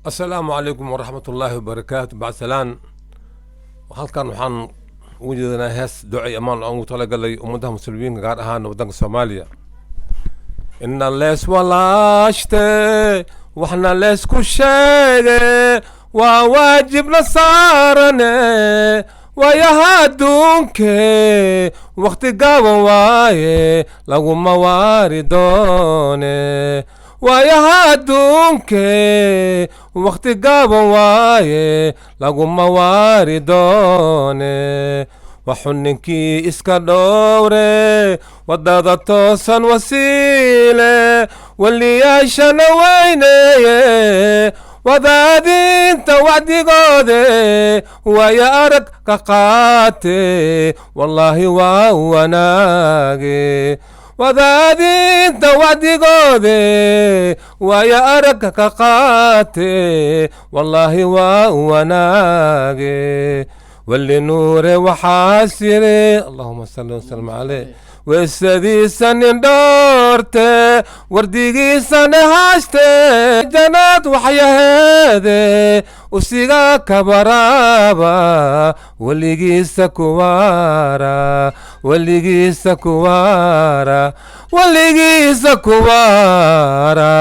السلام عليكم ورحمة الله وبركاته. بعد سلام halkan waxaan ugu jeedinaa hees ducay amaan aan ugu talagalay ummadaha muslimiinka gaar ahaan waddanka Soomaaliya. inna lees walaashte waxna lees ku sheege waa waajibna saarane waayaha adduunke waqti gaaban waaye laguma waari doone waayaha adduunke waqti gaaban waaye laguma waari doone waxun ninkii iska dhowre wadada toosan wasiile waliyaashana weyneeye wadaadinta wacdigoode waaya arag ka qaate wallaahi waa wanaage wadaadinta wacdigoode waaya arag ka qaate wallaahi waa wanaage والنور وحاسره اللهم صل وسلم عليه وسدي سن دورت وردي سن هاشت جنات وحيا هذا وسيغا كبرابا وليغي سكوارا وليغي سكوارا وليغي سكوارا